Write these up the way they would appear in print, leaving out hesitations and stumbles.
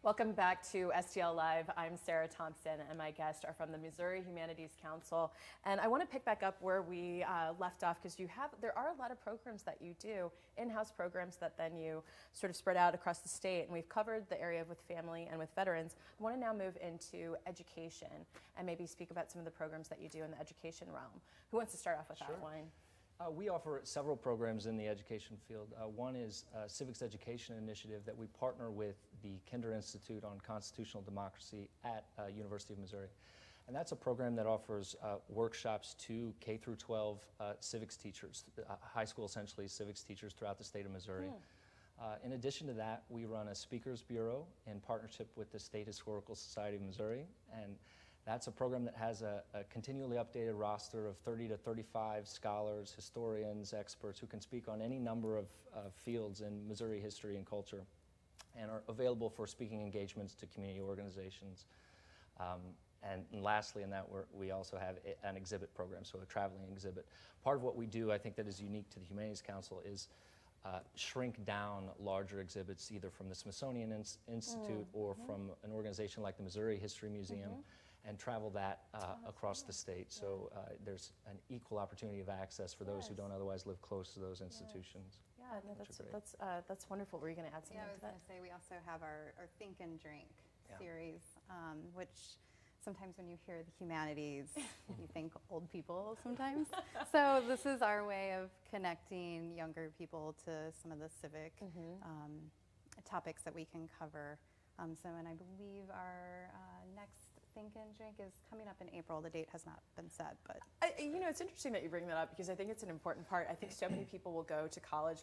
Welcome back to STL Live. I'm Sarah Thompson, and my guests are from the Missouri Humanities Council. And I want to pick back up where we left off, because there are a lot of programs that you do, in-house programs that then you sort of spread out across the state. And we've covered the area with family and with veterans. I want to now move into education and maybe speak about some of the programs that you do in the education realm. Who wants to start off with that one? We offer several programs in the education field. One is a Civics Education Initiative that we partner with the Kinder Institute on Constitutional Democracy at University of Missouri. And that's a program that offers workshops to K through 12 civics teachers, high school essentially civics teachers throughout the state of Missouri. In addition to that, we run a speakers bureau in partnership with the State Historical Society of Missouri. And that's a program that has a continually updated roster of 30 to 35 scholars, historians, experts who can speak on any number of fields in Missouri history and culture, and are available for speaking engagements to community organizations. And lastly in that, we also have an exhibit program, so a traveling exhibit. Part of what we do, I think, that is unique to the Humanities Council is shrink down larger exhibits, either from the Smithsonian Institute or from an organization like the Missouri History Museum, and travel that across the state. So there's an equal opportunity of access for those who don't otherwise live close to those institutions. Yeah, no, that's wonderful. Were you going to add something to that? Yeah, I was going to say we also have our Think and Drink series, which sometimes when you hear the humanities, you think old people sometimes. So this is our way of connecting younger people to some of the civic topics that we can cover. And I believe our next Think and Drink is coming up in April. The date has not been set, but it's interesting that you bring that up, because I think it's an important part. I think so many people will go to college,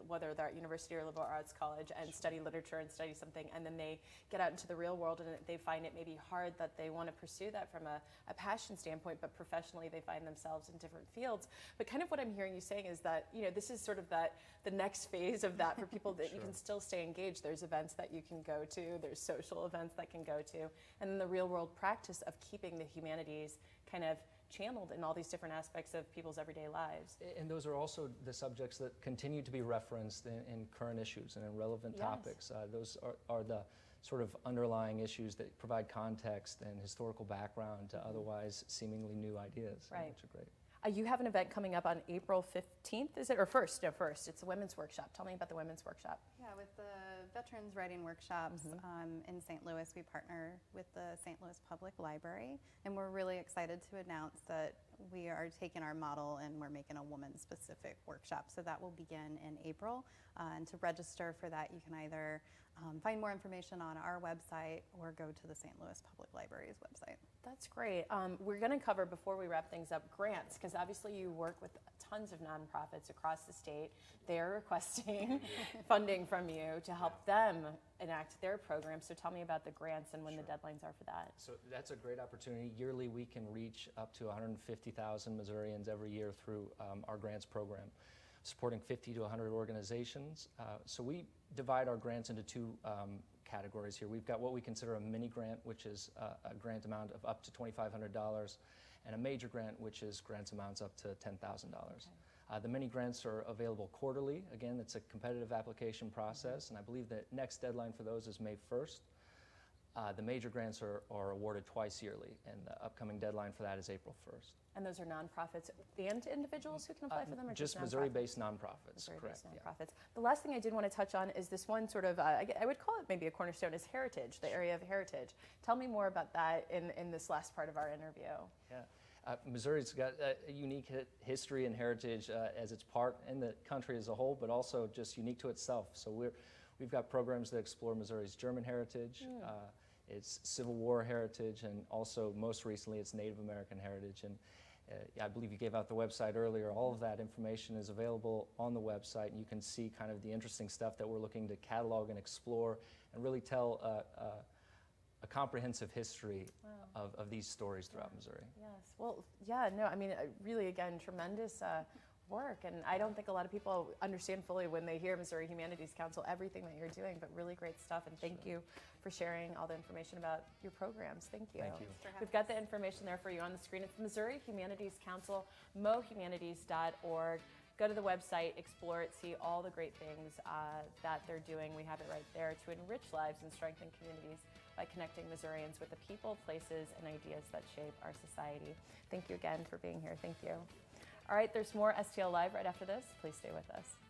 whether they're at university or liberal arts college, and study literature and study something, and then they get out into the real world and they find it maybe hard that they want to pursue that from a passion standpoint, but professionally they find themselves in different fields. But kind of what I'm hearing you saying is that this is sort of the next phase of that for people, that you can still stay engaged. There's events that you can go to, there's social events that can go to, and then the real world practice of keeping the humanities kind of channeled in all these different aspects of people's everyday lives. And those are also the subjects that continue to be referenced in current issues and in relevant topics. Those are the sort of underlying issues that provide context and historical background to otherwise seemingly new ideas, which are great. You have an event coming up on April 15th, is it? Or 1st? No, 1st. It's a women's workshop. Tell me about the women's workshop. Yeah, with the Veterans Writing Workshops in St. Louis, we partner with the St. Louis Public Library, and we're really excited to announce that we are taking our model and we're making a woman-specific workshop. So that will begin in April, and to register for that, you can either find more information on our website or go to the St. Louis Public Library's website. That's great. We're going to cover, before we wrap things up, grants, because obviously you work with tons of nonprofits across the state. They're requesting funding from you to help them enact their programs. So tell me about the grants and when the deadlines are for that. So that's a great opportunity. Yearly, we can reach up to 150,000 Missourians every year through our grants program, supporting 50 to 100 organizations. So we divide our grants into two categories here. We've got what we consider a mini grant, which is a grant amount of up to $2,500, and a major grant, which is grants amounts up to $10,000. The mini grants are available quarterly. Again, it's a competitive application process, and I believe the next deadline for those is May 1st. The major grants are awarded twice yearly, and the upcoming deadline for that is April 1st. And those are nonprofits and individuals who can apply for them? Or just Missouri-based nonprofits, correct. Nonprofits. The last thing I did want to touch on is this one sort of, I would call it maybe a cornerstone, is heritage, the area of heritage. Tell me more about that in this last part of our interview. Yeah. Missouri's got a unique history and heritage as its part in the country as a whole, but also just unique to itself. So we've got programs that explore Missouri's German heritage, its Civil War heritage, and also most recently its Native American heritage. And I believe you gave out the website earlier. All of that information is available on the website, and you can see kind of the interesting stuff that we're looking to catalog and explore and really tell a comprehensive history of these stories throughout Missouri. Yes. Well, yeah, no, I mean, really, again, tremendous work, and I don't think a lot of people understand fully when they hear Missouri Humanities Council everything that you're doing, but really great stuff, and thank you for sharing all the information about your programs. Thank you. Thank you. We've got the information there for you on the screen. It's Missouri Humanities Council, mohumanities.org. go to the website, explore it, see all the great things that they're doing. We have it right there to enrich lives and strengthen communities by connecting Missourians with the people, places, and ideas that shape our society. Thank you again for being here. Thank you. All right, there's more STL Live right after this. Please stay with us.